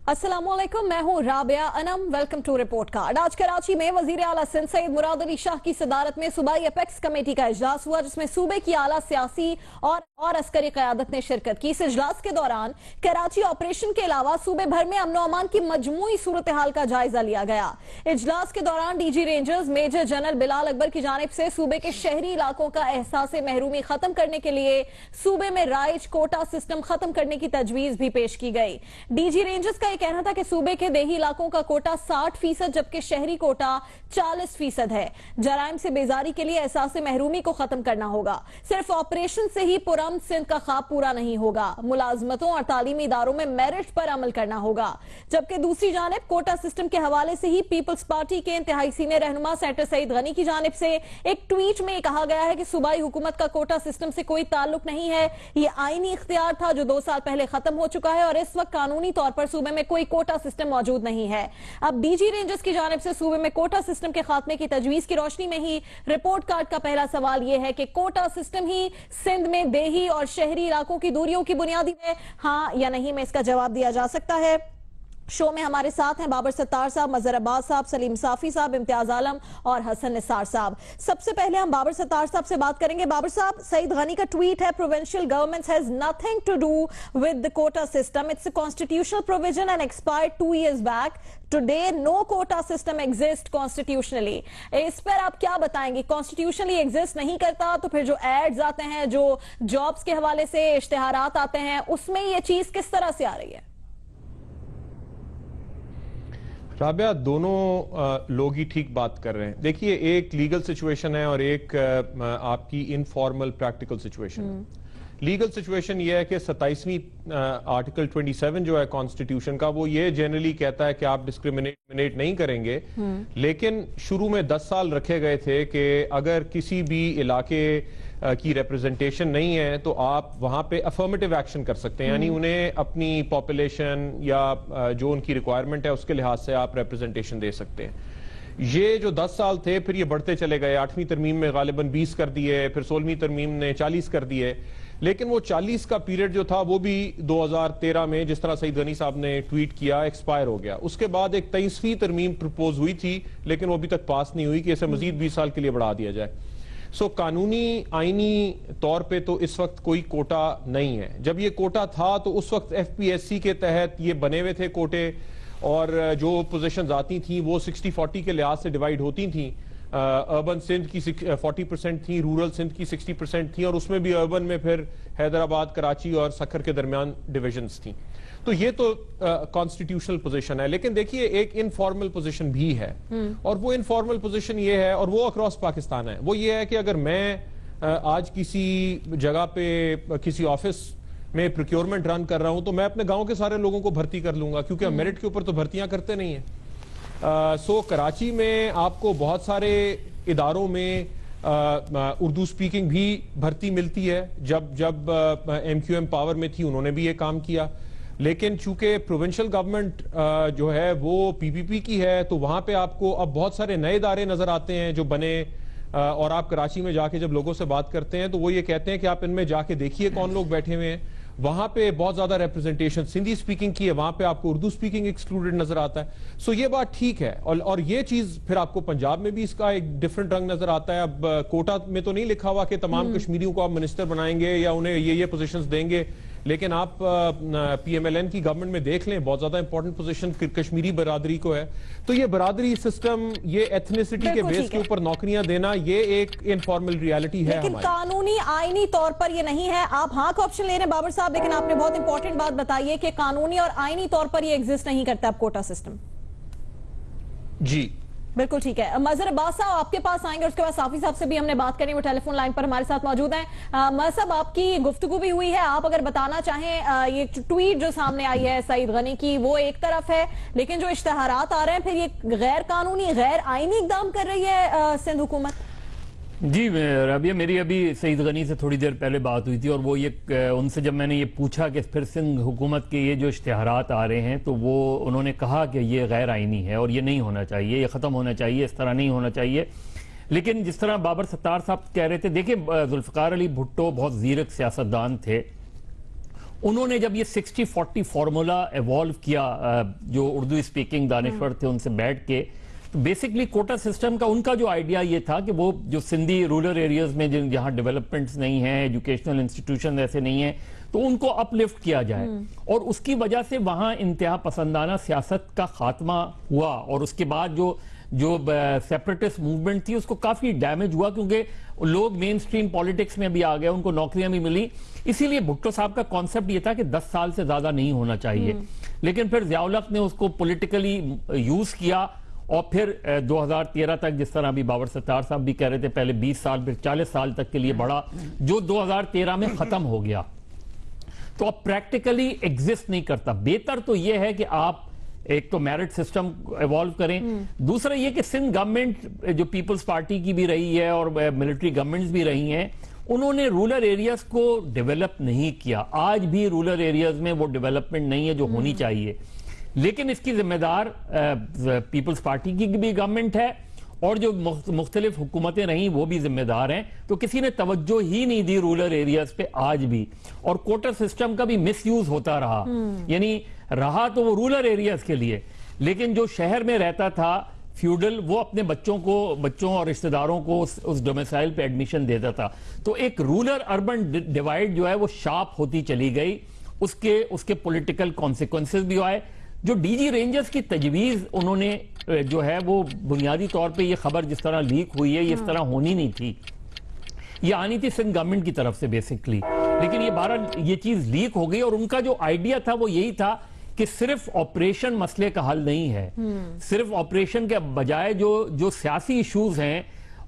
अस्सलामुअलैकुम, मैं हूँ Rabia Anam. Welcome to report card. आज कराची में वजीर आला सिंध सईद मुराद अली शाह की सदारत में सूबाई अपेक्स कमेटी का इजलास हुआ, जिसमें सूबे की आला सियासी और अस्करी क़यादत ने शिरकत की। इस इजलास के दौरान कराची ऑपरेशन के अलावा सूबे भर में अमन अमान की मजमूई सूरत हाल का जायजा लिया गया। इजलास के दौरान DG rangers major general Bilal Akbar की जानिब से सूबे के शहरी इलाकों का एहसास महरूमी खत्म करने के लिए सूबे में राइज कोटा सिस्टम खत्म करने की तजवीज भी पेश की गई। डीजी रेंजर्स का कहना था कि सूबे के देही इलाकों का कोटा 60% जबकि शहरी कोटा 40% है। जराइम से बेजारी के लिए एहसास महरूमी को खत्म करना होगा। सिर्फ ऑपरेशन से ही पुरअमन सिंध का ख्वाब पूरा नहीं होगा। मुलाजमतों और तालीमी इदारों में मेरिट पर अमल करना होगा। जबकि दूसरी जानिब कोटा सिस्टम के हवाले से ही पीपल्स पार्टी के इंतहाई सीनियर रहनुमा सेनेटर सईद गनी की जानिब से एक ट्वीट में कहा गया है कि सूबाई हुकूमत का कोटा सिस्टम से कोई ताल्लुक नहीं है। ये आईनी इख्तियार था जो 2 साल पहले खत्म हो चुका है और इस वक्त कानूनी तौर पर सूबे में कोई कोटा सिस्टम मौजूद नहीं है। अब डीजी रेंजर्स की जानिब से सूबे में कोटा सिस्टम के खात्मे की तजवीज की रोशनी में ही रिपोर्ट कार्ड का पहला सवाल यह है कि कोटा सिस्टम ही सिंध में देही और शहरी इलाकों की दूरियों की बुनियादी है, हाँ या नहीं में इसका जवाब दिया जा सकता है। शो में हमारे साथ हैं बाबर सत्तार साहब, मजहर अब्बास साहब, सलीम साफी साहब, इम्तियाज आलम और हसन निसार साहब। सबसे पहले हम बाबर सत्तार साहब से बात करेंगे। बाबर साहब, सईद गनी का ट्वीट है, provincial government has nothing to do with the quota system, it's a constitutional provision and expired 2 years back. Today no quota system exist constitutionally. इस पर आप क्या बताएंगे? कॉन्स्टिट्यूशनली एग्जिस्ट नहीं करता तो फिर जो एड्स आते हैं, जो जॉब्स के हवाले से इश्तिहारात आते हैं, उसमें ये चीज किस तरह से आ रही है? राबिया, दोनों लोग ही ठीक बात कर रहे हैं। देखिए, एक लीगल सिचुएशन है और एक आपकी इनफॉर्मल प्रैक्टिकल सिचुएशन है। लीगल सिचुएशन ये है कि 27वीं आर्टिकल 27 जो है कॉन्स्टिट्यूशन का, वो ये जनरली कहता है कि आप डिस्क्रिमिनेट नहीं करेंगे, लेकिन शुरू में 10 साल रखे गए थे कि अगर किसी भी इलाके की रिप्रेजेंटेशन नहीं है तो आप वहां पे अफर्मेटिव एक्शन कर सकते हैं, यानी उन्हें अपनी पॉपुलेशन या जो उनकी रिक्वायरमेंट है उसके लिहाज से आप रिप्रेजेंटेशन दे सकते हैं। ये जो 10 साल थे फिर ये बढ़ते चले गए। 8वीं तरमीम में गालिबन 20 कर दिए, फिर 16वीं तरमीम ने 40 कर दिए, लेकिन वो 40 का पीरियड जो था वो भी 2013 में, जिस तरह सईद गनी साहब ने ट्वीट किया, एक्सपायर हो गया। उसके बाद एक 23वीं तरमीम प्रपोज हुई थी लेकिन वो अभी तक पास नहीं हुई कि इसे मजीद 20 साल के लिए बढ़ा दिया जाए। सो कानूनी आईनी तौर पे तो इस वक्त कोई कोटा नहीं है। जब ये कोटा था तो उस वक्त FPSC के तहत ये बने हुए थे कोटे, और जो पोजीशंस आती थी वो 60-40 के लिहाज से डिवाइड होती थी। अर्बन सिंध की 40% थी, रूरल सिंध की 60% थी, और उसमें भी अर्बन में फिर हैदराबाद, कराची और सखर के दरमियान डिविजन्स थी। तो ये तो कॉन्स्टिट्यूशनल पोजीशन है। लेकिन देखिए, एक इनफॉर्मल पोजीशन भी है, और वो इनफॉर्मल पोजीशन ये है, और वो अक्रॉस पाकिस्तान है। वो ये है कि अगर मैं आज किसी जगह पे किसी ऑफिस में प्रोक्योरमेंट रन कर रहा हूं तो मैं अपने गांव के सारे लोगों को भर्ती कर लूंगा, क्योंकि हम मेरिट के ऊपर तो भर्तियां करते नहीं है। सो कराची में आपको बहुत सारे इदारों में उर्दू स्पीकिंग भी भर्ती मिलती है। जब MQM पावर में थी उन्होंने भी ये काम किया, लेकिन चूंकि प्रोविंशियल गवर्नमेंट जो है वो PPP की है तो वहां पे आपको अब बहुत सारे नए इदारे नजर आते हैं जो बने, और आप कराची में जाके जब लोगों से बात करते हैं तो वो ये कहते हैं कि आप इनमें जाके देखिए कौन लोग बैठे हुए हैं। वहां पे बहुत ज्यादा रिप्रेजेंटेशन सिंधी स्पीकिंग की है, वहां पे आपको उर्दू स्पीकिंग एक्सक्लूडेड नजर आता है। सो ये बात ठीक है, और ये चीज फिर आपको पंजाब में भी इसका एक डिफरेंट रंग नजर आता है। अब कोटा में तो नहीं लिखा हुआ कि तमाम कश्मीरियों को आप मिनिस्टर बनाएंगे या उन्हें ये पोजीशंस देंगे, लेकिन आप PMLN की गवर्नमेंट में देख लें, बहुत ज्यादा इंपॉर्टेंट पोजीशन कश्मीरी बरादरी को है। तो ये बरादरी सिस्टम, ये एथनिसिटी के बेस के ऊपर नौकरियां देना, ये एक इनफॉर्मल रियलिटी है। लेकिन कानूनी आईनी तौर पर ये नहीं है। आप हाँ का ऑप्शन ले रहे हैं बाबर साहब, लेकिन आपने बहुत इंपॉर्टेंट बात बताई है कि कानूनी और आईनी तौर पर ये एग्जिस्ट नहीं करता अब कोटा सिस्टम। जी बिल्कुल ठीक है। मजहर अब्बास साहब आपके पास आएंगे, उसके बाद साफी साहब से भी हमने बात करनी, वो टेलीफोन लाइन पर हमारे साथ मौजूद हैं। मजहर साहब, आपकी गुफ्तगू भी हुई है, आप अगर बताना चाहें, ये ट्वीट जो सामने आई है सईद गनी की वो एक तरफ है, लेकिन जो इश्तिहारात आ रहे हैं फिर ये गैर कानूनी गैर आईनी इकदाम कर रही है सिंध हुकूमत। जी राबिया, मेरी अभी सईद गनी से थोड़ी देर पहले बात हुई थी, और वो ये उनसे जब मैंने ये पूछा कि फिर सिंध हुकूमत के ये जो इश्तिहारात आ रहे हैं, तो वो उन्होंने कहा कि ये गैर आईनी है और ये नहीं होना चाहिए, ये ख़त्म होना चाहिए, इस तरह नहीं होना चाहिए। लेकिन जिस तरह बाबर सत्तार साहब कह रहे थे, देखिए जुल्फ़िकार अली भुट्टो बहुत ज़ीरक सियासतदान थे, उन्होंने जब ये 60-40 फॉर्मूला एवॉल्व किया, जो उर्दू स्पीकिंग दानिश्वर थे उनसे बैठ के, तो बेसिकली कोटा सिस्टम का उनका जो आइडिया ये था कि वो जो सिंधी रूरल एरियाज में जहां डेवलपमेंट्स नहीं है, एजुकेशनल इंस्टीट्यूशन ऐसे नहीं है, तो उनको अपलिफ्ट किया जाए और उसकी वजह से वहां इंतहा पसंदाना सियासत का खात्मा हुआ और उसके बाद जो सेपरेटिस्ट मूवमेंट थी उसको काफी डैमेज हुआ, क्योंकि लोग मेन स्ट्रीम पॉलिटिक्स में भी आ गए, उनको नौकरियां भी मिली। इसीलिए भुट्टो साहब का कॉन्सेप्ट ये था कि 10 साल से ज्यादा नहीं होना चाहिए, लेकिन फिर ज़ियाउल हक ने उसको पॉलिटिकली यूज किया और फिर 2013 तक, जिस तरह अभी बाबर सत्तार साहब भी कह रहे थे, पहले 20 साल फिर 40 साल तक के लिए बढ़ा, जो 2013 में खत्म हो गया। तो अब प्रैक्टिकली एग्जिस्ट नहीं करता। बेहतर तो यह है कि आप एक तो मेरिट सिस्टम इवॉल्व करें, दूसरा ये कि सिंध गवर्नमेंट जो पीपल्स पार्टी की भी रही है और मिलिट्री गवर्नमेंट्स भी रही हैं, उन्होंने रूरल एरियाज को डेवलप नहीं किया। आज भी रूरल एरियाज में वो डेवलपमेंट नहीं है जो होनी चाहिए, लेकिन इसकी जिम्मेदार पीपल्स पार्टी की भी गवर्नमेंट है और जो मुख्तलिफ हुकूमतें रहीं वो भी जिम्मेदार हैं। तो किसी ने तवज्जो ही नहीं दी रूरल एरियाज पे आज भी, और कोटा सिस्टम का भी मिस यूज होता रहा। यानी रहा तो वो रूरल एरियाज के लिए, लेकिन जो शहर में रहता था फ्यूडल, वो अपने बच्चों और रिश्तेदारों को उस डोमिसाइल पे एडमिशन देता था। तो एक रूरल अर्बन डिवाइड जो है वो शार्प होती चली गई, उसके पॉलिटिकल कॉन्सिक्वेंसेस भी आए। जो डीजी रेंजर्स की तजवीज उन्होंने जो है वो बुनियादी तौर पे ये खबर जिस तरह लीक हुई है, ये इस तरह होनी नहीं थी, ये आनी थी सिंध गवर्नमेंट की तरफ से बेसिकली, लेकिन ये 12 ये चीज लीक हो गई। और उनका जो आइडिया था वो यही था कि सिर्फ ऑपरेशन मसले का हल नहीं है, सिर्फ ऑपरेशन के बजाय जो सियासी इश्यूज हैं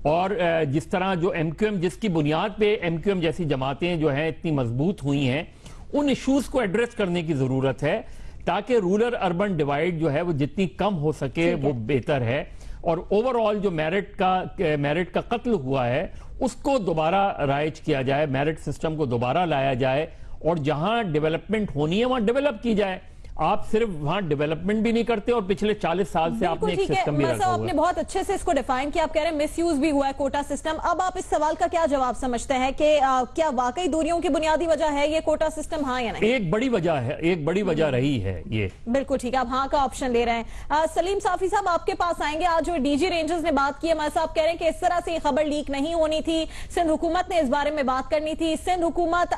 और जिस तरह जो एमक्यूएम, जिसकी बुनियाद पे एमक्यूएम जैसी जमातें जो हैं इतनी मजबूत हुई हैं, उन इश्यूज को एड्रेस करने की जरूरत है ताकि रूरल अर्बन डिवाइड जो है वो जितनी कम हो सके वो बेहतर है। और ओवरऑल जो मेरिट का कत्ल हुआ है उसको दोबारा राइज किया जाए, मेरिट सिस्टम को दोबारा लाया जाए और जहां डेवलपमेंट होनी है वहां डेवलप की जाए। आप सिर्फ वहां डेवलपमेंट भी नहीं करते और पिछले 40 साल से आपने एक सिस्टम भी रखा हुआ है। आपने बहुत अच्छे से इसको डिफाइन किया, आप कह रहे हैं मिस यूज भी हुआ है कोटा सिस्टम। अब आप इस सवाल का क्या जवाब समझते हैं कि क्या वाकई दूरियों की बुनियादी वजह है ये कोटा सिस्टम, हाँ या नहीं? एक बड़ी वजह है, एक बड़ी वजह रही है ये। बिल्कुल ठीक है, आप हाँ का ऑप्शन ले रहे हैं। सलीम साफी साहब आपके पास आएंगे। आज जो डीजी रेंजर्स ने बात की है, साहब कह रहे हैं कि इस तरह से खबर लीक नहीं होनी थी, सिंध हुकूमत ने इस बारे में बात करनी थी। सिंध हुकूमत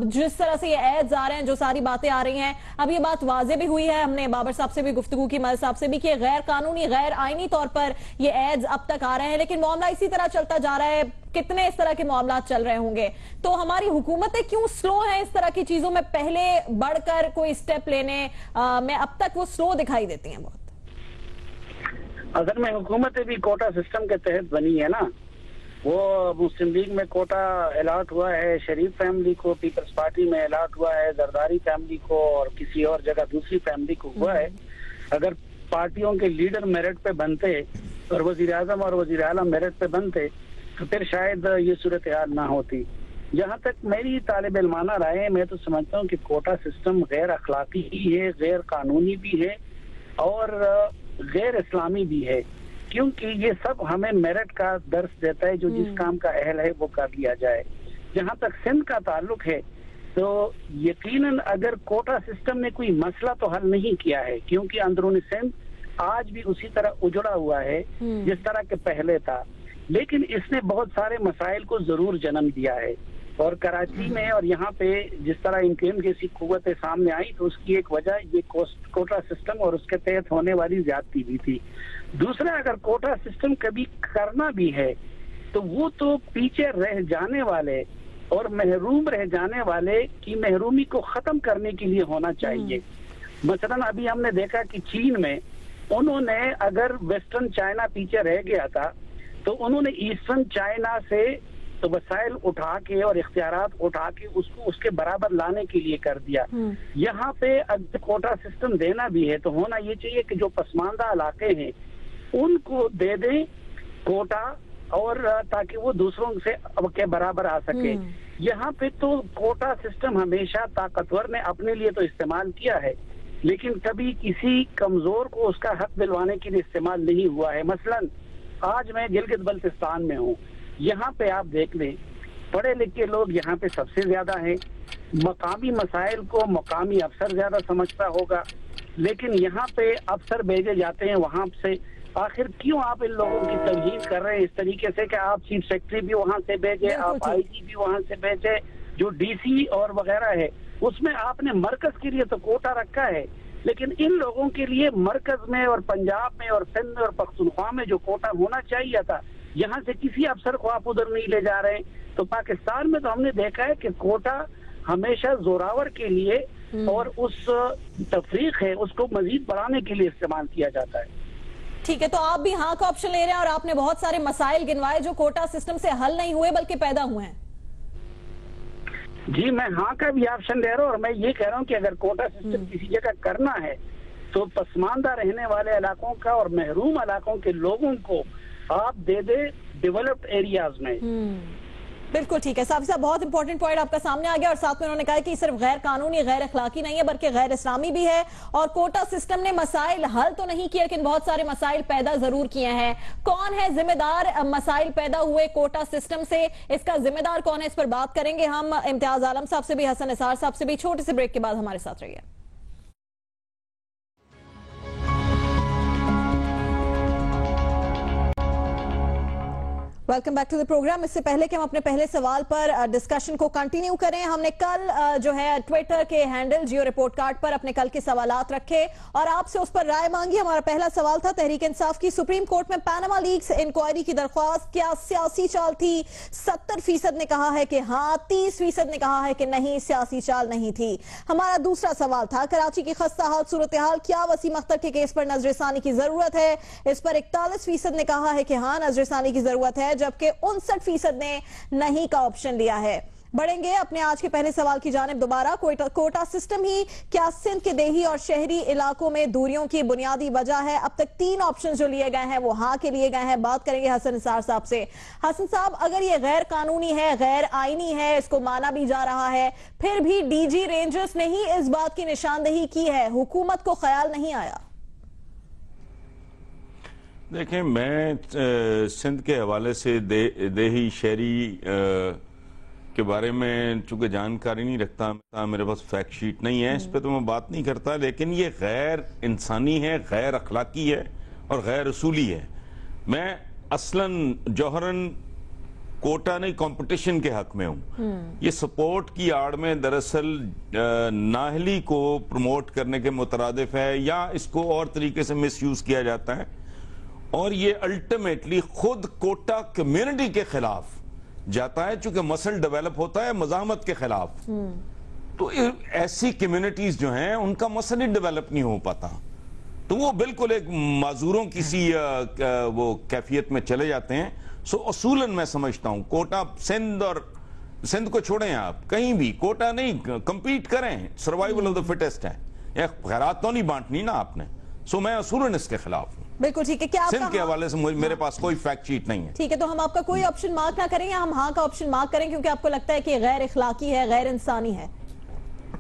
जिस तरह से ये एड्स आ रहे हैं, जो सारी बातें आ रही हैं, अब ये बात वाजे भी हुई है, हमने बाबर साहब से भी गुफ्तगू की, मल साहब से भी, कि गैर कानूनी गैर आईनी तौर पर ये एड्स अब तक आ रहे हैं, लेकिन मामला इसी तरह चलता जा रहा है। कितने इस तरह के मामला चल रहे होंगे? तो हमारी हुकूमतें क्यों स्लो हैं इस तरह की चीजों में पहले बढ़कर कोई स्टेप लेने में? अब तक वो स्लो दिखाई देती हैं बहुत। असल में हुकूमतें भी कोटा सिस्टम के तहत बनी है ना। वो मुस्लिम लीग में कोटा अलॉट हुआ है, शरीफ फैमिली को पीपल्स पार्टी में अलॉट हुआ है, जरदारी फैमिली को और किसी और जगह दूसरी फैमिली को हुआ है। अगर पार्टियों के लीडर मेरिट पे बनते और वजीर आजम और वजीर आला मेरिट पे बनते तो फिर शायद ये सूरत हाल ना होती। जहाँ तक मेरी तालिब इल्माना राय है, मैं तो समझता हूँ कि कोटा सिस्टम गैर अखलाकी भी है, गैर कानूनी भी है और गैर इस्लामी भी है, क्योंकि ये सब हमें मेरिट का दर्स देता है। जो जिस काम का अहल है वो कर लिया जाए। जहाँ तक सिंध का ताल्लुक है तो यकीनन अगर कोटा सिस्टम ने कोई मसला तो हल नहीं किया है, क्योंकि अंदरूनी सिंध आज भी उसी तरह उजड़ा हुआ है जिस तरह के पहले था, लेकिन इसने बहुत सारे मसाइल को जरूर जन्म दिया है। और कराची में और यहाँ पे जिस तरह इनकेम जैसी कुव्वतें सामने आई तो उसकी एक वजह ये कोटा सिस्टम और उसके तहत होने वाली ज्यादती भी थी। दूसरा, अगर कोटा सिस्टम कभी करना भी है तो वो तो पीछे रह जाने वाले और महरूम रह जाने वाले की महरूमी को खत्म करने के लिए होना चाहिए। मसलन अभी हमने देखा कि चीन में उन्होंने, अगर वेस्टर्न चाइना पीछे रह गया था तो उन्होंने ईस्टर्न चाइना से तो वसाइल उठा के और इख्तियारात उठा के उसको उसके बराबर लाने के लिए कर दिया। यहाँ पे अगर कोटा सिस्टम देना भी है तो होना ये चाहिए कि जो पसमानदा इलाके हैं उनको दे दें कोटा, और ताकि वो दूसरों से अब के बराबर आ सके। यहाँ पे तो कोटा सिस्टम हमेशा ताकतवर ने अपने लिए तो इस्तेमाल किया है, लेकिन कभी किसी कमजोर को उसका हक दिलवाने के लिए इस्तेमाल नहीं हुआ है। मसलन आज मैं गिलगित बल्तिस्तान में हूँ, यहाँ पे आप देख लें पढ़े लिखे लोग यहाँ पे सबसे ज्यादा हैं, मकामी मसाइल को मकामी अफसर ज्यादा समझता होगा, लेकिन यहाँ पे अफसर भेजे जाते हैं वहां से। आखिर क्यों आप इन लोगों की तवहीन कर रहे हैं इस तरीके से कि आप चीफ सेक्रेटरी भी वहां से भेजे, आप आईजी भी वहां से भेजे, जो डीसी और वगैरह है उसमें आपने मरकज के लिए तो कोटा रखा है, लेकिन इन लोगों के लिए मरकज में और पंजाब में और सिंध में और पख्तूनख्वा में जो कोटा होना चाहिए था, यहाँ से किसी अफसर को आप उधर नहीं ले जा रहे। तो पाकिस्तान में तो हमने देखा है कि कोटा हमेशा जोरावर के लिए और उस तफरीक है उसको मजीद बढ़ाने के लिए इस्तेमाल किया जाता है। ठीक है, तो आप भी हाँ का ऑप्शन ले रहे हैं और आपने बहुत सारे मसाइल गिनवाए जो कोटा सिस्टम से हल नहीं हुए बल्कि पैदा हुए हैं। जी, मैं हाँ का भी ऑप्शन दे रहा हूँ और मैं ये कह रहा हूँ कि अगर कोटा सिस्टम किसी जगह करना है तो पसमानदा रहने वाले इलाकों का और महरूम इलाकों के लोगों को आप दे दे डेवलप्ड एरियाज में। बिल्कुल ठीक है साफी साहब, बहुत इंपॉर्टेंट पॉइंट आपका सामने आ गया और साथ में उन्होंने कहा कि सिर्फ गैर कानूनी गैर अखलाकी नहीं है बल्कि गैर इस्लामी भी है और कोटा सिस्टम ने मसाइल हल तो नहीं किए लेकिन बहुत सारे मसाइल पैदा जरूर किए हैं। कौन है जिम्मेदार मसाइल पैदा हुए कोटा सिस्टम से, इसका जिम्मेदार कौन है, इस पर बात करेंगे हम इम्तियाज आलम साहब से भी, हसन निसार साहब से भी। छोटे से ब्रेक के बाद हमारे साथ रहिए। Welcome back to the program. इससे पहले कि हम अपने पहले सवाल पर डिस्कशन को कंटिन्यू करें, हमने कल जो है ट्विटर के हैंडल जियो रिपोर्ट कार्ड पर अपने कल के सवालात रखे और आपसे उस पर राय मांगी। हमारा पहला सवाल था तहरीक इंसाफ की सुप्रीम कोर्ट में पैनामा लीक्स इंक्वायरी की दरख्वास्त क्या सियासी चाल थी? 70% ने कहा है कि हाँ, 30% ने कहा है कि नहीं, सियासी चाल नहीं थी। हमारा दूसरा सवाल था कराची की खस्ता हाल सूरत हाल, क्या वसीम अख्तर के केस पर नजरसानी की जरूरत है? इस पर 41% ने कहा है कि हाँ, नजरसानी की जरूरत है, जबकि 59% ने नहीं का ऑप्शन लिया है। बढ़ेंगे अपने आज के पहले सवाल की जानिब दोबारा। कोटा सिस्टम ही क्या सिंध के देही और शहरी इलाकों में दूरियों की बुनियादी वजह है? अब तक 3 ऑप्शन जो लिए गए हैं वो हाँ के लिए गए हैं। बात करेंगे हसन निसार साहब से। हसन साहब, अगर ये गैर कानूनी है, गैर आईनी है, इसको माना भी जा रहा है, फिर भी डीजी रेंजर्स ने ही इस बात की निशानदेही की है, हुकूमत को ख्याल नहीं आया? देखें, मैं सिंध के हवाले से देही शहरी के बारे में चूंकि जानकारी नहीं रखता, मेरे पास फैक्ट शीट नहीं है, इस पे तो मैं बात नहीं करता, लेकिन ये गैर इंसानी है, गैर अखलाकी है और गैर उसूली है। मैं असलन जौहरन कोटा नहीं कंपटीशन के हक में हूँ। ये सपोर्ट की आड़ में दरअसल नाहली को प्रमोट करने के मुतरादिफ है या इसको और तरीके से मिसयूज किया जाता है और ये अल्टीमेटली खुद कोटा कम्युनिटी के खिलाफ जाता है, चूंकि मसल डेवलप होता है मज़ाहमत के खिलाफ। तो ऐसी कम्युनिटीज जो हैं उनका मसल ही डेवलप नहीं हो पाता, तो वो बिल्कुल एक माजूरों किसी वो कैफियत में चले जाते हैं। सो असूलन मैं समझता हूं कोटा सिंध को छोड़ें, आप कहीं भी कोटा नहीं, कंपीट करें, सर्वाइवल ऑफ द फिटेस्ट है, या खैरात तो नहीं बांटनी ना आपने। सो मैं असूलन इसके खिलाफ हूं। बिल्कुल ठीक है। क्या सिंध के हवाले से मेरे पास कोई फैक्ट शीट नहीं है। ठीक है, तो हम आपका कोई ऑप्शन मार्क ना करें या हम हाँ का ऑप्शन मार्क करें क्योंकि आपको लगता है कि गैर इखलाकी है, गैर इंसानी है?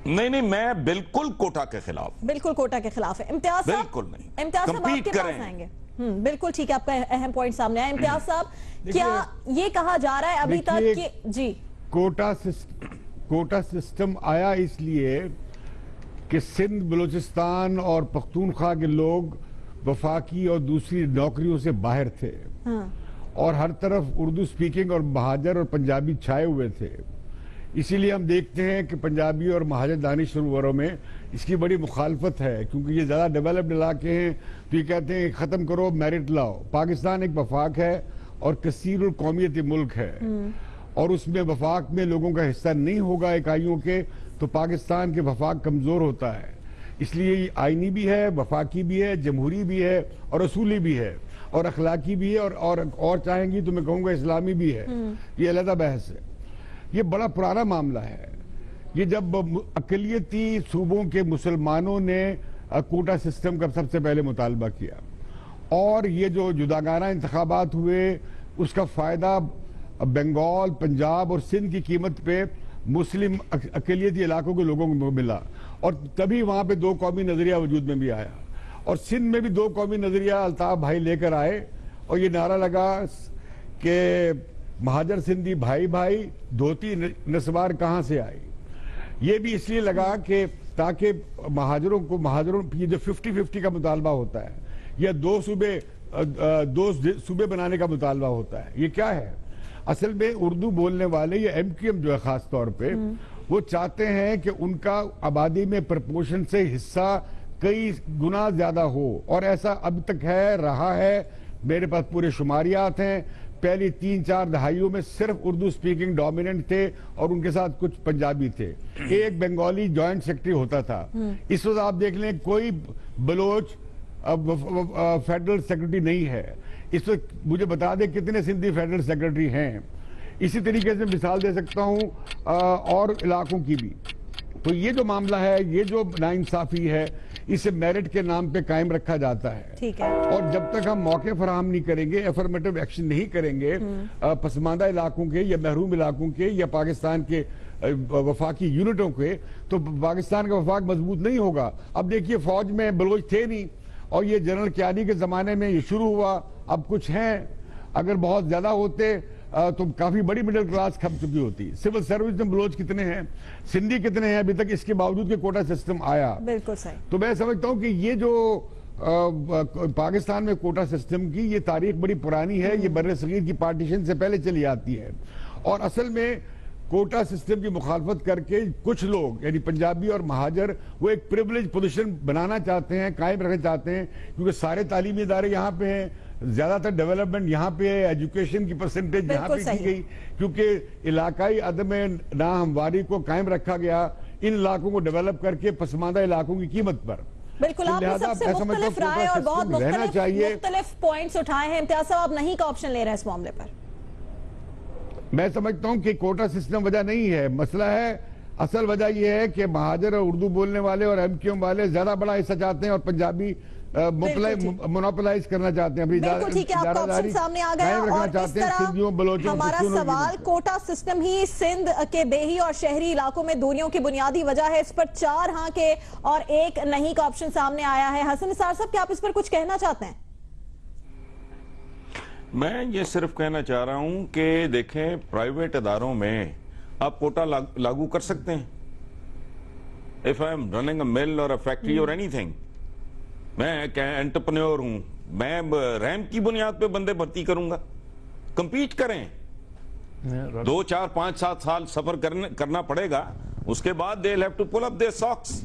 नहीं, मैं बिल्कुल कोटा के खिलाफ, बिल्कुल कोटा के खिलाफ है। इम्तियाज साहब, बिल्कुल नहीं, इम्तियाज साहब आपके पास आएंगे। बिल्कुल ठीक है, आपका अहम पॉइंट सामने आया। इम्तियाज साहब, क्या ये कहा जा रहा है अभी तक कि जी कोटा सिस्टम आया इसलिए कि सिंध, बलूचिस्तान और पख्तूनख्वा के लोग वफाकी और दूसरी नौकरियों से बाहर थे और हर तरफ उर्दू स्पीकिंग और महाजर और पंजाबी छाए हुए थे। इसीलिए हम देखते हैं कि पंजाबी और महाजर दानिश सरवरों में इसकी बड़ी मुखालफत है, क्योंकि ये ज़्यादा डेवलप्ड इलाके हैं, तो ये कहते हैं ख़त्म करो, मेरिट लाओ। पाकिस्तान एक वफाक है और कसीर कौमियती मुल्क है और उसमें वफाक में लोगों का हिस्सा नहीं होगा इकाइयों के, तो पाकिस्तान के वफाक कमज़ोर होता है। इसलिए आईनी भी है, वफाकी भी है, जमहूरी भी है और असूली भी है और अखलाकी भी है और चाहेंगी तो मैं कहूँगा इस्लामी भी है। ये अलग बहस है, ये बड़ा पुराना मामला है। ये जब अक़लियती सूबों के मुसलमानों ने कोटा सिस्टम का सबसे पहले मुतालबा किया और ये जो जुदागाना इंतखाबात हुए उसका फ़ायदा बंगाल, पंजाब और सिंध की कीमत पे मुस्लिम अक़लियती इलाकों के लोगों को मिला और तभी वहाँ पे 2 कौमी नज़रिया वजूद में भी आया और सिंध में भी 2 कौमी नज़रिया अल्ताफ़ भाई लेकर आए और ये नारा लगा कि महाजर सिंधी भाई भाई, धोती नस्वार कहाँ से आई। یہ بھی اس لیے لگا کہ تاکہ مہاجروں یہ جو 50-50 کا مطالبہ ہوتا ہے یا دو صوبے بنانے کا مطالبہ ہوتا ہے، یہ کیا ہے؟ اصل میں اردو بولنے والے یا ایم کیو ایم جو ہے خاص طور پہ وہ چاہتے ہیں کہ ان کا آبادی میں پرپورشن سے حصہ کئی گنا زیادہ ہو، اور ایسا اب تک ہے، رہا ہے. میرے پاس پورے شماریات ہیں. پہلی 3-4 دہائیوں میں صرف اردو سپیکنگ ڈومیننٹ تھے اور ان کے ساتھ کچھ پنجابی تھے. ایک بنگالی جوائنٹ سیکرٹری ہوتا تھا. اس وقت آپ دیکھ لیں کوئی بلوچ فیڈرل سیکرٹری نہیں ہے. اس وقت مجھے بتا دیں کتنے سندھی فیڈرل سیکرٹری ہیں. اسی طریقے سے مثال دے سکتا ہوں اور علاقوں کی بھی. تو یہ جو معاملہ ہے، یہ جو ناانصافی ہے، اسے میرٹ کے نام پہ قائم رکھا جاتا ہے. اور جب تک ہم موقع فراہم نہیں کریں گے، افرمیٹو ایکشن نہیں کریں گے پسماندہ علاقوں کے یا محروم علاقوں کے یا پاکستان کے وفاقی یونٹوں کے، تو پاکستان کا وفاق مضبوط نہیں ہوگا. اب دیکھیے فوج میں بلوچ تھے نہیں، اور یہ جنرل کیانی کے زمانے میں یہ شروع ہوا. اب کچھ ہیں، اگر بہت زیادہ ہوتے تو کافی بڑی مڈل کلاس کھپ چکی ہوتی. سول سروس میں بلوچ کتنے ہیں، سندھی کتنے ہیں ابھی تک، اس کے باوجود کہ کوٹا سسٹم آیا. بالکل صحیح. تو میں سمجھتا ہوں کہ یہ جو پاکستان میں کوٹا سسٹم کی یہ تاریخ بڑی پرانی ہے. یہ بر صغیر کی پارٹیشن سے پہلے چلی آتی ہے. اور اصل میں کوٹا سسٹم کی مخالفت کر کے کچھ لوگ یعنی پنجابی اور مہاجر وہ ایک پریویلیج پوزیشن بنانا چاہتے ہیں، قائم رکھنا چاہتے ہیں، کیونکہ سارے تعلیمی ادارے یہاں پہ ہیں، زیادہ تر ڈیولپمنٹ یہاں پہ ہے، ایجوکیشن کی پرسنٹیج یہاں پہ کی گئی، کیونکہ علاقائی عدم ناہمواری کو قائم رکھا گیا ان علاقوں کو ڈیولپ کر کے پسماندہ علاقوں کی قیمت پر. بالکل، آپ نے سب سے مختلف رائے اور بہت مختلف پوائنٹس اٹھائے ہیں. امتیاز صاحب، آپ نہیں کا آپشن لے رہے ہیں اس معاملے پر؟ میں سمجھتا ہوں کہ کوٹا سسٹم وجہ نہیں ہے، مسئلہ ہے اصل وجہ یہ ہے کہ مہاجر اور اردو بولنے والے اور ایم کیو ایم والے زیادہ بڑا حصہ چاہتے ہیں اور پنجابی مونوپلائز کرنا چاہتے ہیں. بالکل ٹھیک ہے، آپ کا آپشن سامنے آ گیا. اور اس طرح ہمارا سوال کوٹا سسٹم ہی سندھ کے دیہی اور شہری علاقوں میں دوریوں کی بنیادی وجہ ہے، اس پر 4 ہاں کے اور 1 نہیں کا آپشن سامنے آیا ہے. حسن نثار صاحب، کیا آپ اس پر کچھ کہنا چاہتے ہیں؟ میں یہ صرف کہنا چاہ رہا ہوں کہ دیکھیں پرائیویٹ اداروں میں آپ کوٹا لاگو کر سکتے ہیں. If I am running a mill or a factory or anything, میں انٹرپرینور ہوں، میں ریم کی بنیاد پہ بندے بھرتی کروں گا. کمپیٹ کریں، 2, 4, 5, 7 سال سفر کرنا پڑے گا. اس کے بعد they'll have to pull up their socks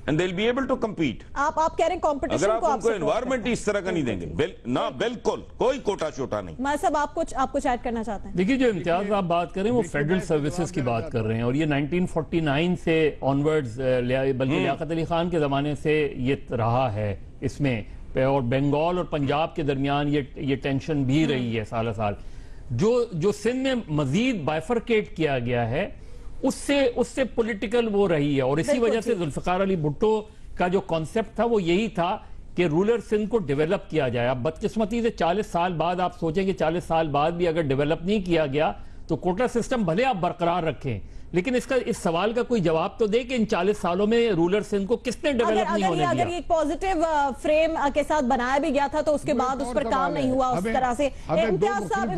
and they'll be able to compete. آپ کہہ رہے ہیں کمپٹیشن اگر آپ کو ان کو انوائرمنٹ اس طرح کا نہیں دیں گے، نہ بالکل کوئی کوٹا چھوٹا نہیں. میں صاحب آپ کچھ ایڈ کرنا چاہتے ہیں؟ دیکھیے، جو امتیاز آپ بات کر رہے ہیں وہ فیڈرل سروسز کی بات کر رہے ہیں، اور یہ 1949 سے آنورڈز، بلکہ لیاقت علی خان کے زمانے سے یہ رہا ہے اس میں، اور بنگال اور پنجاب کے درمیان یہ ٹینشن بھی رہی ہے سالہ سال. جو سندھ میں مزید بائفرکیٹ کیا گیا ہے اس سے پولیٹیکل وہ رہی ہے. اور اسی وجہ سے ذوالفقار علی بھٹو کا جو کانسیپٹ تھا وہ یہی تھا کہ رولر سندھ کو ڈیولپ کیا جائے. اب بدقسمتی سے 40 سال بعد آپ سوچیں کہ 40 سال بعد بھی اگر ڈیولپ نہیں کیا گیا تو کوٹا سسٹم بھلے آپ برقرار رکھیں، لیکن اس سوال کا کوئی جواب تو دے کہ ان 40 سالوں میں رولر سندھ کو کس نے ڈیولپ نہیں ہونے دیا. اگر یہ پوزیٹیو فریم کے ساتھ بنایا بھی گیا تھا تو اس کے بعد اس پر کام نہیں ہوا اس طرح سے. امتیاز صاحب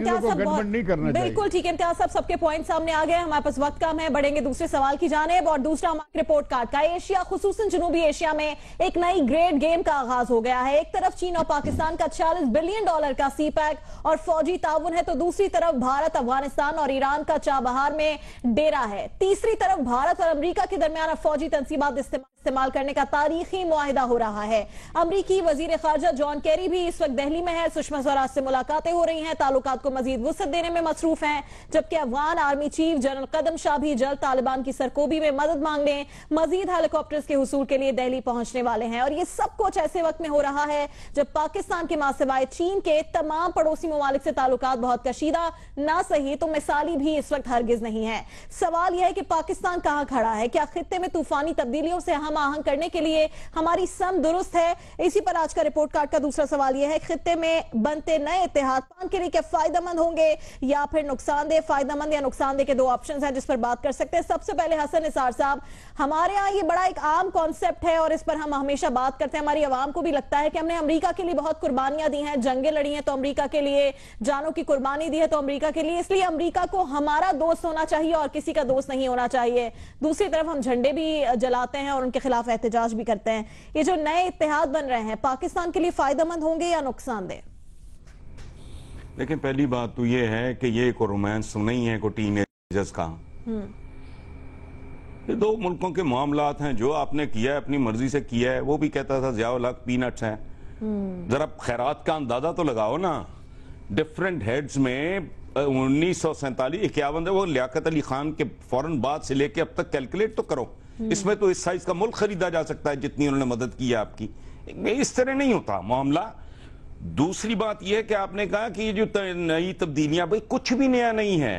بالکل ٹھیک ہے. امتیاز صاحب، سب کے پوائنٹ سامنے آ گئے. ہمارے پاس وقت کم ہے، بڑھیں گے دوسرے سوال کی جانب. اور دوسرا ہمارے رپورٹ کارڈ کا، ایشیا خصوصاً جنوبی ایشیا میں ایک نئی گریڈ گیم کا آغاز ہو گیا ہے. ایک طرف چین اور پاکستان کا $46 بلین کا سی پیک اور فوجی تعاون ہے، تو دوسری طرف بھارت، افغانستان اور ایران کا چابہار میں ڈیرا ہے. تیسری طرف بھارت اور امریکہ کے درمیان فوجی تنصیبات استعمال کرنے کا تاریخی معاہدہ ہو رہا ہے. امریکی وزیر خارجہ جان کیری بھی اس وقت دہلی میں ہے. سشما سوراج سے ملاقاتیں ہو رہی ہیں، تعلقات کو مزید وسعت دینے میں مصروف ہیں. جبکہ افغان آرمی چیف جنرل قدم شاہ بھی جلد طالبان کی سرکوبی میں مدد مانگنے مزید ہیلی کاپٹرز کے حصول کے لیے دہلی پہنچنے والے ہیں. اور یہ سب کچھ ایسے وقت میں ہو رہا ہے جب پاکستان کے ماں سوائے چین کے تمام پڑوسی ممالک سے تعلقات بہت کشیدہ نہ صحیح تو مثالی بھی اس وقت ہرگز نہیں ہے. سوال یہ ہے کہ پاکستان کہاں کھڑا ہے؟ کیا خطے میں طوفانی تبدیلیوں سے ہم हम आहंग करने के लिए हमारी सम दुरुस्त है? इसी पर आज का रिपोर्ट कार्ड का दूसरा सवाल यह है, खित्ते में बनते नए इत्तेहाद पाकिस्तान के लिए क्या फायदेमंद होंगे या फिर नुकसानदेह? फायदेमंद या नुकसानदेह के दो ऑप्शंस हैं जिस पर बात कर सकते हैं। सबसे पहले हसन निसार साहब, हमारे यहाँ ये बड़ा एक आम कॉन्सेप्ट है और इस पर हम हमेशा बात करते हैं, हमारी आवाम को भी लगता है कि हमने अमेरिका के लिए बहुत कुर्बानियां दी हैं, जंगें लड़ी हैं तो अमेरिका के लिए, जानों की कुर्बानी दी है तो अमेरिका के लिए, इसलिए अमेरिका को हमारा दोस्त होना चाहिए और किसी का दोस्त नहीं होना चाहिए। दूसरी तरफ हम झंडे भी जलाते हैं और उनके खिलाफ एहतजाज भी करते हैं। ये जो नए इत्तेहाद बन रहे हैं पाकिस्तान के लिए फायदेमंद होंगे या नुकसानदेह? लेकिन पहली बात तो ये है कि ये कोई रोमांस तो नहीं है, कोई टीनेजर्स का। ये दो मुल्कों के मामलात हैं, जो आपने किया है अपनी मर्जी से किया है। वो भी कहता था ज़ियाउल हक पीनट्स हैं। जरा खैरात का अंदाजा तो लगाओ ना। डिफरेंट हेड्स में 1947-51 वो लियाकत अली खान के फौरन बाद से लेके अब तक कैलकुलेट तो करो। इसमें तो इस साइज का मुल्क खरीदा जा सकता है जितनी उन्होंने मदद की है आपकी। इस तरह नहीं होता मामला। दूसरी बात यह है कि आपने कहा कि ये जो नई तब्दीलियां, भाई कुछ भी नया नहीं है।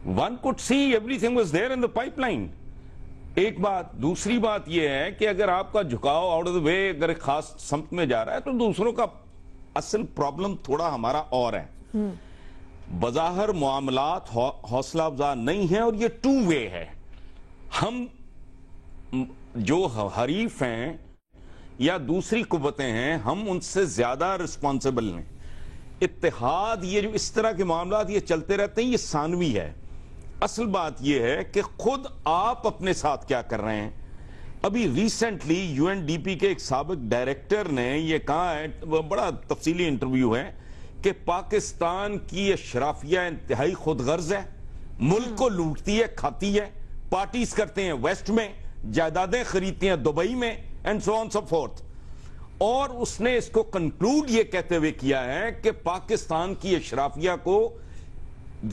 One could see everything was there in the pipeline. एक बात। दूसरी बात यह है कि अगर आपका झुकाव आउट ऑफ द वे अगर खास समत में जा रहा है तो दूसरों का असल प्रॉब्लम थोड़ा हमारा और है। बज़ाहिर मामलात हौसला अफजा नहीं है और ये टू वे है। हम जो हरीफ हैं या दूसरी कुव्वतें हैं, हम उनसे ज्यादा रिस्पॉन्सिबल हैं। इत्तेहाद, ये जो इस तरह के मामलात ये चलते रहते हैं, ये सानवी है। असल बात ये है कि खुद आप अपने साथ क्या कर रहे हैं। अभी रिसेंटली यूएनडीपी के एक साबिक डायरेक्टर ने ये कहा है, बड़ा तफसीली इंटरव्यू है, कि पाकिस्तान की अशराफिया इंतहाई खुदगर्ज है, मुल्क को लूटती है, खाती है, पार्टीज करते हैं वेस्ट में, जायदादें खरीदती हैं दुबई में, and so on so fourth. और उसने इसको कंक्लूड ये कहते हुए किया है कि पाकिस्तान की अशराफिया को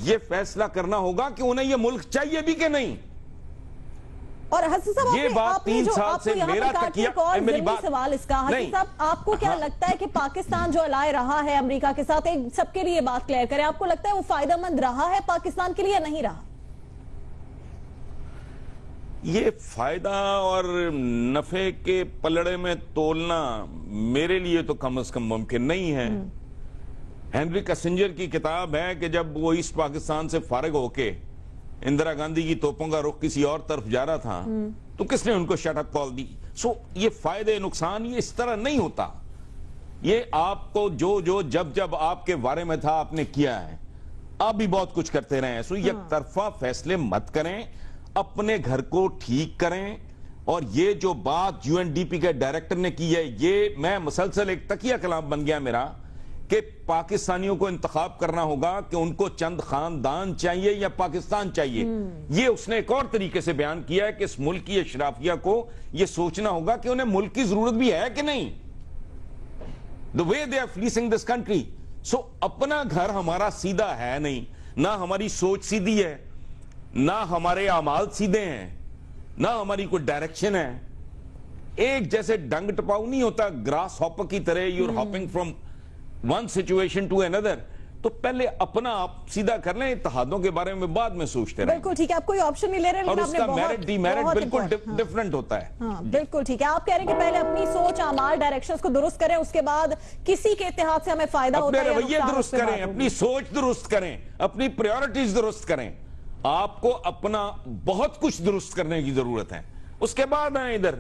यह फैसला करना होगा कि उन्हें यह मुल्क चाहिए भी कि नहीं। और हसन साहब, ये बात 3 साल से मेरा तकिया, मेरी बात सवाल इसका, हसन साहब आपको क्या लगता है कि पाकिस्तान जो अलाय रहा है अमेरिका के साथ, एक सबके लिए बात क्लियर करें, आपको लगता है वो फायदेमंद रहा है पाकिस्तान के लिए या नहीं रहा? ये फायदा और नफे के पलड़े में तोलना मेरे लिए तो कम से कम मुमकिन नहीं है। हेनरी किसिंजर की किताब है कि जब वो ईस्ट पाकिस्तान से फारिग होके इंदिरा गांधी की तोपों का रुख किसी और तरफ जा रहा था तो किसने उनको शटअप कॉल दी। सो ये फायदे नुकसान ये इस तरह नहीं होता। ये आपको जो जब आपके बारे में था आपने किया है, आप भी बहुत कुछ करते रहे हैं। सो एक तरफा फैसले मत करें, अपने घर को ठीक करें। और ये जो बात यूएनडीपी के डायरेक्टर ने की है, ये मैं मुसलसल एक तकिया कलाम बन गया मेरा कि पाकिस्तानियों को इंतखाब करना होगा कि उनको चंद खानदान चाहिए या पाकिस्तान चाहिए। ये उसने एक और तरीके से बयान किया है कि इस मुल्क की अशराफिया को यह सोचना होगा कि उन्हें मुल्क की जरूरत भी है कि नहीं। The way they are fleecing this country. So अपना घर हमारा सीधा है नहीं, ना हमारी सोच सीधी है, ना हमारे अमाल सीधे हैं, ना हमारी कोई डायरेक्शन है। एक जैसे डंग टपाऊ नहीं होता, ग्रास हॉपर की तरह you're hopping from one situation to another. तो पहले अपना आप सीधा कर लें, इत्तेहादों के बारे में बाद में सोचते रहे। बिल्कुल ठीक है, आप कोई ऑप्शन नहीं ले रहे, और उसका मेरिट डीमेरिट बिल्कुल डिफरेंट होता है। हाँ, बिल्कुल ठीक है। आप कह रहे हैं कि पहले अपनी सोच, अमाल, डायरेक्शंस को दुरुस्त करें, उसके बाद किसी के इत्तेहाद से हमें फायदा होता है। अपने रवैये दुरुस्त करें, अपनी सोच दुरुस्त करें, अपनी प्रायोरिटीज दुरुस्त करें। आपको अपना बहुत कुछ दुरुस्त करने की जरूरत है, उसके बाद आए इधर।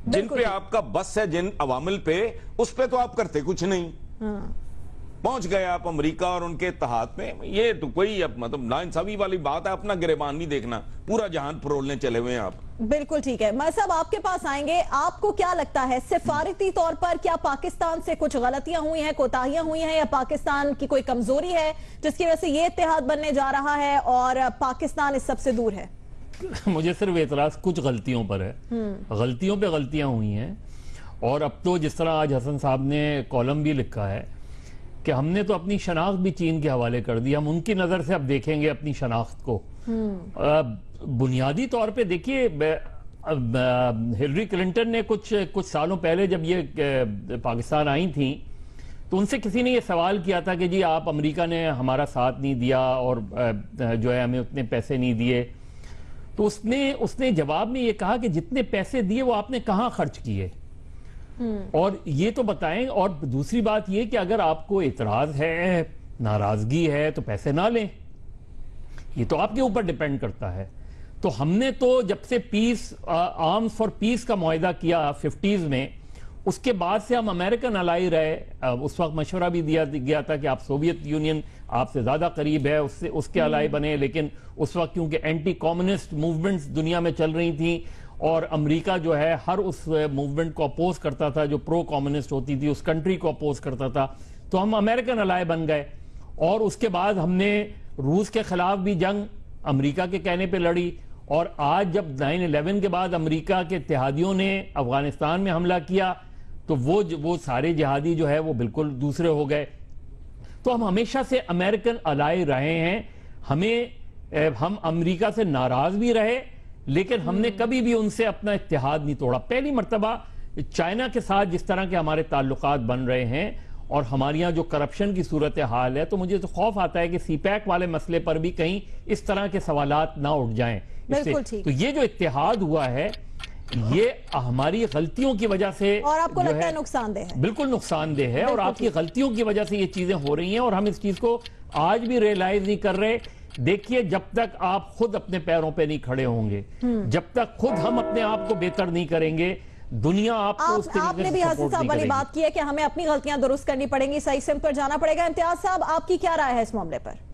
जिन पे आपका बस है, जिन अवामिल पे, उस पे तो आप करते कुछ नहीं। पहुंच गए आप अमेरिका और उनके इत्तेहाद में। ये तो कोई मतलब नाइंसाफी वाली बात है। अपना गिरेबान नहीं देखना, पूरा जहान फरोलने चले हुए हैं आप। बिल्कुल ठीक है। मैं साहब आपके पास आएंगे, आपको क्या लगता है सिफारती तौर पर क्या पाकिस्तान से कुछ गलतियां हुई हैं, कोताहियां हुई हैं, या पाकिस्तान की कोई कमजोरी है जिसकी वजह से ये इत्तेहाद बनने जा रहा है और पाकिस्तान इस सबसे दूर है? मुझे सिर्फ एतराज कुछ गलतियों पर है। गलतियों पे गलतियां हुई हैं। और अब तो जिस तरह आज हसन साहब ने कॉलम भी लिखा है कि हमने तो अपनी शनाख्त भी चीन के हवाले कर दी, हम उनकी नजर से अब देखेंगे अपनी शनाख्त को। बुनियादी तौर पे देखिए, हिलरी क्लिंटन ने कुछ सालों पहले जब ये पाकिस्तान आई थी तो उनसे किसी ने ये सवाल किया था कि जी आप, अमेरिका ने हमारा साथ नहीं दिया और जो है हमें उतने पैसे नहीं दिए। تو उसने जवाब में ये कहा कि जितने पैसे दिए वो आपने कहां खर्च किए, और ये तो बताएं। और दूसरी बात ये कि अगर आपको इतराज है, नाराजगी है, तो पैसे ना लें, ये तो आपके ऊपर डिपेंड करता है। तो हमने तो जब से पीस, आर्म्स फॉर पीस का मुआहिदा किया 50s में, उसके बाद से हम अमेरिकन अलाई रहे। उस वक्त मशवरा भी दिया गया था कि आप सोवियत यूनियन आपसे ज्यादा करीब है, उसके अलाई बने, लेकिन उस वक्त क्योंकि एंटी कम्युनिस्ट मूवमेंट्स दुनिया में चल रही थी और अमेरिका जो है हर उस मूवमेंट को अपोज करता था जो प्रो कम्युनिस्ट होती थी, उस कंट्री को अपोज करता था, तो हम अमेरिकन अलाई बन गए। और उसके बाद हमने रूस के खिलाफ भी जंग अमेरिका के कहने पे लड़ी, और आज जब 9/11 के बाद अमेरिका के इत्तेहादियों ने अफगानिस्तान में हमला किया तो वो सारे जिहादी जो है वो बिल्कुल दूसरे हो गए। तो हम हमेशा से अमेरिकन अलाई रहे हैं, हम अमेरिका से नाराज भी रहे, लेकिन हमने कभी भी उनसे अपना इत्तेहाद नहीं तोड़ा। पहली मर्तबा चाइना के साथ जिस तरह के हमारे ताल्लुकात बन रहे हैं और हमारे यहाँ जो करप्शन की सूरत हाल है, तो मुझे तो खौफ आता है कि सीपैक वाले मसले पर भी कहीं इस तरह के सवालात ना उठ जाएं इससे। तो ये जो इत्तेहाद हुआ है ये हमारी गलतियों की वजह से, और आपको लगता है नुकसानदेह है? बिल्कुल नुकसानदेह है, और आपकी गलतियों की वजह से ये चीजें हो रही हैं और हम इस चीज को आज भी रियलाइज नहीं कर रहे। देखिए, जब तक आप खुद अपने पैरों पे नहीं खड़े होंगे, जब तक खुद हम अपने आप को बेहतर नहीं करेंगे, दुनिया आपको आपने भी हासिल साहब वाली बात की है कि हमें अपनी गलतियां दुरुस्त करनी पड़ेंगी, सही सिमत पर जाना पड़ेगा। इम्तियाज साहब, आपकी क्या राय है इस मामले पर?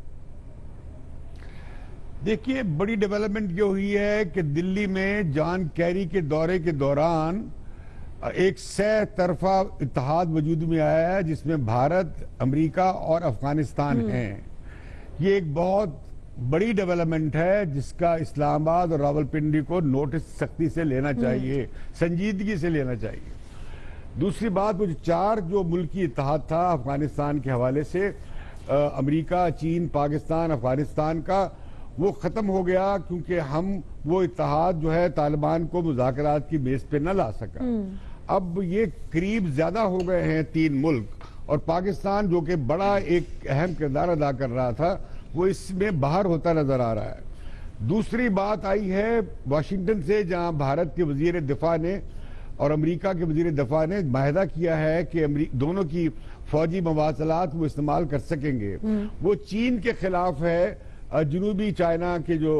देखिए, बड़ी डेवलपमेंट ये हुई है कि दिल्ली में जॉन कैरी के दौरे के दौरान एक सह तरफा इत्तेहाद वजूद में आया है जिसमें भारत, अमेरिका और अफगानिस्तान हैं। ये एक बहुत बड़ी डेवलपमेंट है जिसका इस्लामाबाद और रावलपिंडी को नोटिस सख्ती से लेना चाहिए, संजीदगी से लेना चाहिए। दूसरी बात, वो जो मुल्की इत्तेहाद था अफगानिस्तान के हवाले से, अमेरिका, चीन, पाकिस्तान, अफगानिस्तान का, वो खत्म हो गया क्योंकि हम वो इत्तेहाद जो है तालिबान को मुज़ाकरात की मेज पे न ला सका। अब ये करीब ज्यादा हो गए हैं 3 मुल्क, और पाकिस्तान जो कि बड़ा एक अहम किरदार अदा कर रहा था वो इसमें बाहर होता नजर आ रहा है। दूसरी बात आई है वाशिंगटन से, जहां भारत के वजीर दिफा ने और अमेरिका के वजीर दिफा ने माहिदा किया है कि दोनों की फौजी मवासलात वो इस्तेमाल कर सकेंगे। वो चीन के खिलाफ है, जनूबी चाइना के जो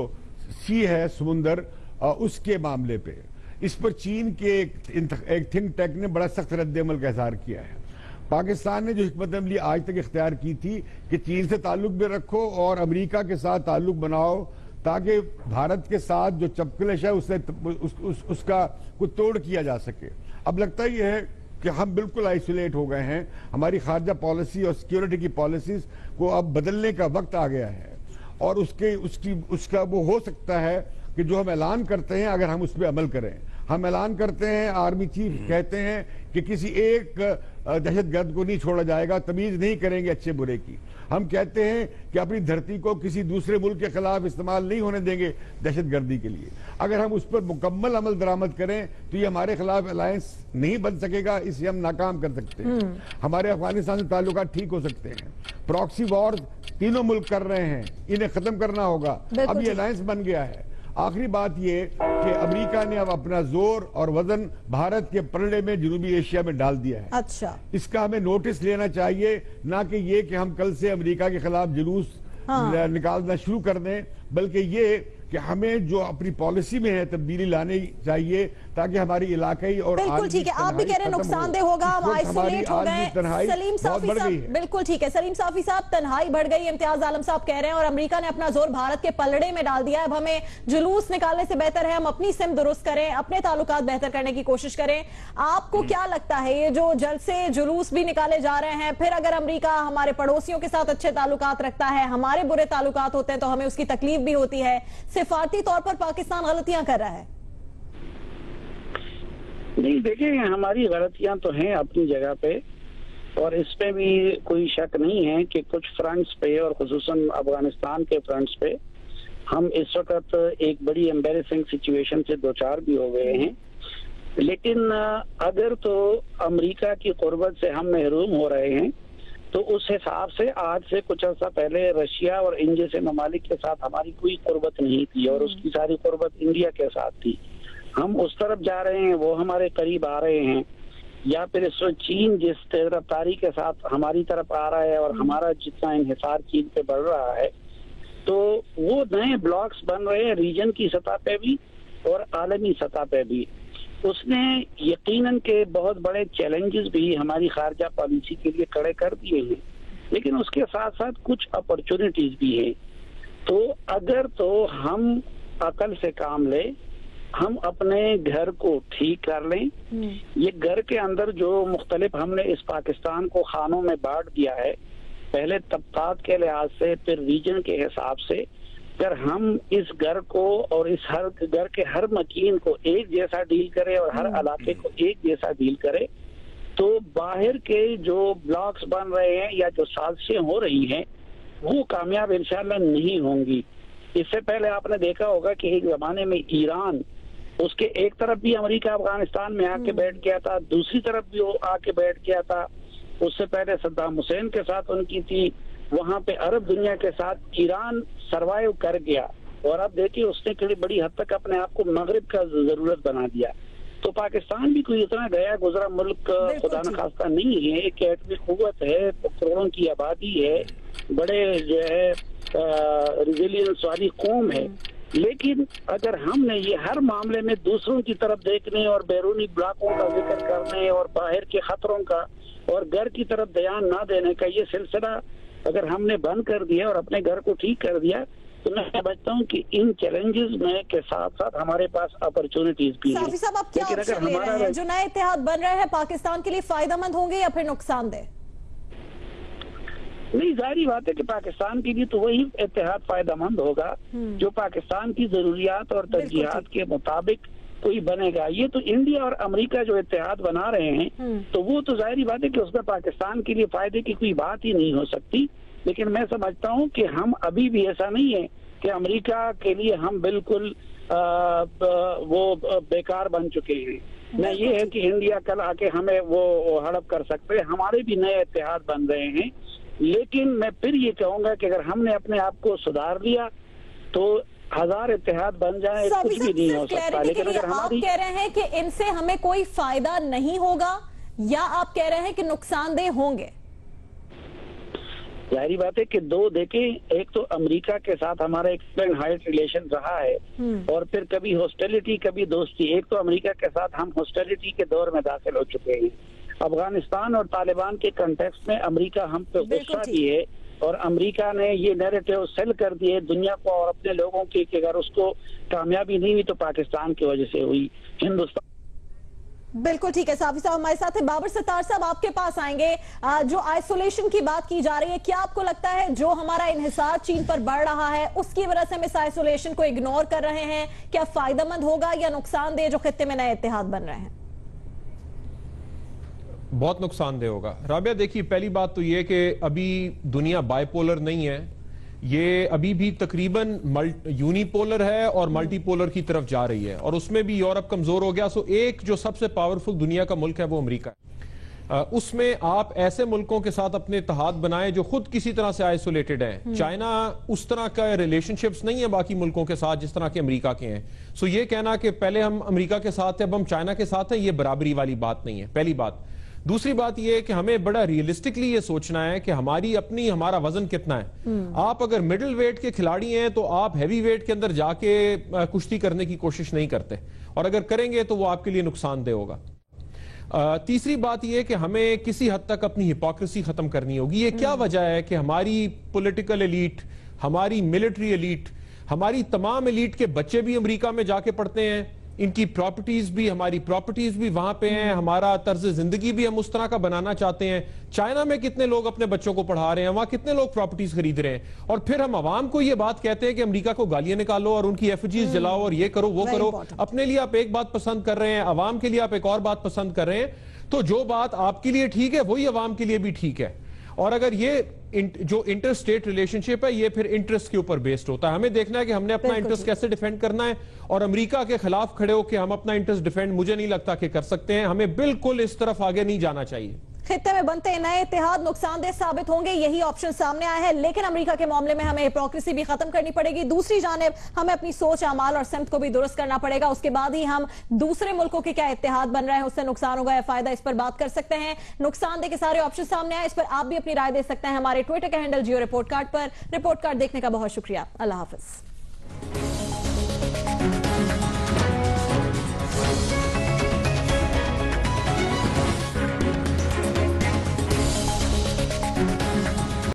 सी है समुंदर, उसके मामले पे। इस पर चीन के एक थिंक टैंक ने बड़ा सख्त रद्द-ए-अमल का इज़हार किया है। पाकिस्तान ने जो हिकमत अमली आज तक इख्तियार की थी कि चीन से ताल्लुक भी रखो और अमेरिका के साथ ताल्लुक बनाओ ताकि भारत के साथ जो चपकलिश है उसका कुछ तोड़ किया जा सके। अब लगता ही है कि हम बिल्कुल आइसोलेट हो गए हैं। हमारी खारजा पॉलिसी और सिक्योरिटी की पॉलिसीज को अब बदलने का वक्त आ गया है, और उसका वो हो सकता है कि जो हम ऐलान करते हैं अगर हम उस पर अमल करें। हम ऐलान करते हैं, आर्मी चीफ कहते हैं कि किसी एक दहशतगर्द को नहीं छोड़ा जाएगा, तमीज नहीं करेंगे अच्छे बुरे की। हम कहते हैं कि अपनी धरती को किसी दूसरे मुल्क के खिलाफ इस्तेमाल नहीं होने देंगे दहशतगर्दी के लिए। अगर हम उस पर मुकम्मल अमल दरामद करें तो ये हमारे खिलाफ अलायंस नहीं बन सकेगा, इसे हम नाकाम कर सकते हैं। हमारे अफगानिस्तान से ताल्लुकात ठीक हो सकते हैं। प्रॉक्सी वॉर तीनों मुल्क कर रहे हैं, इन्हें खत्म करना होगा। अब ये अलायंस बन गया है। आखिरी बात ये कि अमेरिका ने अब अपना जोर और वजन भारत के पलड़े में जनूबी एशिया में डाल दिया है। अच्छा, इसका हमें नोटिस लेना चाहिए, ना कि ये कि हम कल से अमेरिका के खिलाफ जुलूस निकालना शुरू कर दें, बल्कि ये कि हमें जो अपनी पॉलिसी में है तब्दीली लानी चाहिए ताकि हमारी इलाकाई और बिल्कुल ठीक है। आप भी कह रहे हैं नुकसानदेह होगा, हम आइसोलेट हो गए। सलीम साफी साहब, बिल्कुल ठीक है। सलीम साफी साहब, तन्हाई बढ़ गई, इम्तियाज आलम साहब कह रहे हैं, और अमेरिका ने अपना जोर भारत के पलड़े में डाल दिया। अब हमें जुलूस निकालने से बेहतर है हम अपनी सिम दुरुस्त करें, अपने ताल्लुकात बेहतर करने की कोशिश करें। आपको क्या लगता है, ये जो जलसे जुलूस भी निकाले जा रहे हैं, फिर अगर अमेरिका हमारे पड़ोसियों के साथ अच्छे ताल्लुकात रखता है, हमारे बुरे ताल्लुकात होते हैं तो हमें उसकी तकलीफ भी होती है, सिफारती तौर पर पाकिस्तान गलतियां कर रहा है? नहीं, देखिए, हमारी गलतियां तो हैं अपनी जगह पे, और इस पे भी कोई शक नहीं है कि कुछ फ्रंट्स पे और खुसूसन अफगानिस्तान के फ्रंट्स पे हम इस वक्त एक बड़ी एम्बेरसिंग सिचुएशन से दो चार भी हो गए हैं। लेकिन अगर तो अमेरिका की कुर्बत से हम महरूम हो रहे हैं تو اس حساب سے آج سے کچھ عرصہ پہلے رشیا اور ان جیسے ممالک کے ساتھ ہماری کوئی قربت نہیں تھی اور اس کی ساری قربت انڈیا کے ساتھ تھی. ہم اس طرف جا رہے ہیں، وہ ہمارے قریب آ رہے ہیں، یا پھر اس وقت چین جس تیز رفتاری کے ساتھ ہماری طرف آ رہا ہے اور ہمارا جتنا انحصار چین پہ بڑھ رہا ہے، تو وہ نئے بلاکس بن رہے ہیں ریجن کی سطح پہ بھی اور عالمی سطح پہ بھی. اس نے یقیناً کہ بہت بڑے چیلنجز بھی ہماری خارجہ پالیسی کے لیے کھڑے کر دیے ہیں، لیکن اس کے ساتھ ساتھ کچھ اپرچونٹیز بھی ہیں. تو اگر تو ہم عقل سے کام لیں، ہم اپنے گھر کو ٹھیک کر لیں، یہ گھر کے اندر جو مختلف ہم نے اس پاکستان کو خانوں میں بانٹ دیا ہے، پہلے طبقات کے لحاظ سے پھر ریجن کے حساب سے، اگر ہم اس گھر کو اور اس ہر گھر کے ہر مکین کو ایک جیسا ڈیل کرے اور ہر علاقے کو ایک جیسا ڈیل کرے، تو باہر کے جو بلاکس بن رہے ہیں یا جو سازشیں ہو رہی ہیں وہ کامیاب انشاءاللہ نہیں ہوں گی. اس سے پہلے آپ نے دیکھا ہوگا کہ ایک زمانے میں ایران، اس کے ایک طرف بھی امریکہ افغانستان میں آ کے بیٹھ گیا تھا، دوسری طرف بھی وہ آ کے بیٹھ گیا تھا. اس سے پہلے صدام حسین کے ساتھ ان کی تھی، وہاں پہ عرب دنیا کے ساتھ ایران سروائیو کر گیا، اور اب دیکھیے اس نے بڑی حد تک اپنے آپ کو مغرب کا ضرورت بنا دیا. تو پاکستان بھی کوئی اتنا گیا گزرا ملک خدا نخواستہ نہیں ہے، ایک ایٹمی قوت ہے، کروڑوں کی آبادی ہے، بڑے جو ہے ریزیلینس والی قوم ہے. لیکن اگر ہم نے یہ ہر معاملے میں دوسروں کی طرف دیکھنے اور بیرونی بلاکوں کا ذکر کرنے اور باہر کے خطروں کا اور گھر کی طرف دھیان نہ دینے کا یہ سلسلہ اگر ہم نے بند کر دیا اور اپنے گھر کو ٹھیک کر دیا، تو میں سمجھتا ہوں کہ ان چیلنجز میں کے ساتھ ساتھ ہمارے پاس اپرچونٹیز بھی ہیں. صافی صاحب، آپ کیا آپشن لے رہے ہیں؟ جو نئے اتحاد بن رہے ہیں پاکستان کے لیے فائدہ مند ہوں گے یا پھر نقصان دہ؟ نہیں، ظاہری بات ہے کہ پاکستان کے لیے تو وہی اتحاد فائدہ مند ہوگا جو پاکستان کی ضروریات اور ترجیحات کے مطابق کوئی بنے گا. یہ تو انڈیا اور امریکہ جو اتحاد بنا رہے ہیں تو وہ تو ظاہری بات ہے کہ اس میں پاکستان کے لیے فائدے کی کوئی بات ہی نہیں ہو سکتی. لیکن میں سمجھتا ہوں کہ ہم ابھی بھی ایسا نہیں ہے کہ امریکہ کے لیے ہم بالکل وہ بیکار بن چکے ہیں. نہ یہ ہے کہ انڈیا کل آ کے ہمیں وہ ہڑپ کر سکتے، ہمارے بھی نئے اتحاد بن رہے ہیں. لیکن میں پھر یہ کہوں گا کہ اگر ہم نے اپنے آپ کو سدھار لیا تو ہزار اتحاد بن جائیں کچھ بھی نہیں ہو سکتا. لیکن اگر آپ کہہ رہے ہیں کہ ان سے ہمیں کوئی فائدہ نہیں ہوگا یا آپ کہہ رہے ہیں کہ نقصان دہ ہوں گے؟ ظاہری بات ہے کہ دو دیکھیں، ایک تو امریکہ کے ساتھ ہمارا ایک ہائٹ ریلیشن رہا ہے اور پھر کبھی ہاسٹیلٹی کبھی دوستی. ایک تو امریکہ کے ساتھ ہم ہاسٹیلٹی کے دور میں داخل ہو چکے ہیں. افغانستان اور طالبان کے کنٹیکسٹ میں امریکہ ہم پہ غصہ بھی ہے اور امریکہ نے یہ نیریٹو سیل کر دیے دنیا کو اور اپنے لوگوں کی کہ اگر اس کو کامیابی نہیں ہوئی تو پاکستان کی وجہ سے ہوئی. ہندوستان بالکل ٹھیک ہے. صافی صاحب ہمارے ساتھ ہیں. بابر ستار صاحب آپ کے پاس آئیں گے. جو آئسولیشن کی بات کی جا رہی ہے، کیا آپ کو لگتا ہے جو ہمارا انحصار چین پر بڑھ رہا ہے اس کی وجہ سے ہم اس آئسولیشن کو اگنور کر رہے ہیں؟ کیا فائدہ مند ہوگا یا نقصان دہ جو خطے میں نئے اتحاد بن رہے ہیں؟ بہت نقصان دہ ہوگا. رابعہ دیکھیے، پہلی بات تو یہ کہ ابھی دنیا بائی پولر نہیں ہے، یہ ابھی بھی تقریباً یونی پولر ہے اور ملٹی پولر کی طرف جا رہی ہے، اور اس میں بھی یورپ کمزور ہو گیا. سو ایک جو سب سے پاورفل دنیا کا ملک ہے وہ امریکہ ہے. اس میں آپ ایسے ملکوں کے ساتھ اپنے اتحاد بنائیں جو خود کسی طرح سے آئسولیٹڈ ہیں. چائنا اس طرح کا ریلیشن شپس نہیں ہے باقی ملکوں کے ساتھ جس طرح کے امریکہ کے ہیں. سو یہ کہنا کہ پہلے ہم امریکہ کے ساتھ ہیں اب ہم چائنا کے ساتھ ہیں، یہ برابری والی بات نہیں ہے، پہلی بات. دوسری بات یہ ہے کہ ہمیں بڑا ریئلسٹکلی یہ سوچنا ہے کہ ہمارا وزن کتنا ہے. آپ اگر مڈل ویٹ کے کھلاڑی ہیں تو آپ ہیوی ویٹ کے اندر جا کے کشتی کرنے کی کوشش نہیں کرتے، اور اگر کریں گے تو وہ آپ کے لیے نقصان دہ ہوگا. تیسری بات یہ کہ ہمیں کسی حد تک اپنی ہپوکریسی ختم کرنی ہوگی. یہ کیا وجہ ہے کہ ہماری پولیٹیکل ایلیٹ، ہماری ملٹری ایلیٹ، ہماری تمام ایلیٹ کے بچے بھی امریکہ میں جا کے پڑھتے ہیں، ان کی پراپرٹیز بھی، ہماری پراپرٹیز بھی وہاں پہ ہیں، ہمارا طرز زندگی بھی ہم اس طرح کا بنانا چاہتے ہیں. چائنا میں کتنے لوگ اپنے بچوں کو پڑھا رہے ہیں، وہاں کتنے لوگ پراپرٹیز خرید رہے ہیں، اور پھر ہم عوام کو یہ بات کہتے ہیں کہ امریکہ کو گالیاں نکالو اور ان کی ایفیجیز جلاؤ اور یہ کرو وہ کرو. اپنے لیے آپ ایک بات پسند کر رہے ہیں، عوام کے لیے آپ ایک اور بات پسند کر رہے ہیں. تو جو بات آپ کے لیے ٹھیک ہے وہی عوام کے لیے بھی ٹھیک ہے. اور اگر یہ جو انٹر اسٹیٹ ریلیشن شپ ہے یہ پھر انٹرسٹ کے اوپر بیسڈ ہوتا ہے. ہمیں دیکھنا ہے کہ ہم نے اپنا انٹرسٹ کیسے ڈیفینڈ کرنا ہے، اور امریکہ کے خلاف کھڑے ہو کہ ہم اپنا انٹرسٹ ڈیفینڈ مجھے نہیں لگتا کہ کر سکتے ہیں. ہمیں بالکل اس طرف آگے نہیں جانا چاہیے. खित्ते में बनते नए इत्तेहाद नुकसानदेह साबित होंगे, यही ऑप्शन सामने आया है। लेकिन अमेरिका के मामले में हमें हिपोक्रेसी भी खत्म करनी पड़ेगी। दूसरी जानिब हमें अपनी सोच, अमाल और सिमत को भी दुरुस्त करना पड़ेगा। उसके बाद ही हम दूसरे मुल्कों के क्या इत्तेहाद बन रहे हैं, उससे नुकसान होगा या फायदा, इस पर बात कर सकते हैं। नुकसानदेह के सारे ऑप्शन सामने आए, इस पर आप भी अपनी राय दे सकते हैं हमारे ट्विटर के हैंडल जियो रिपोर्ट कार्ड पर। रिपोर्ट कार्ड देखने का बहुत शुक्रिया। अल्लाह हाफिज।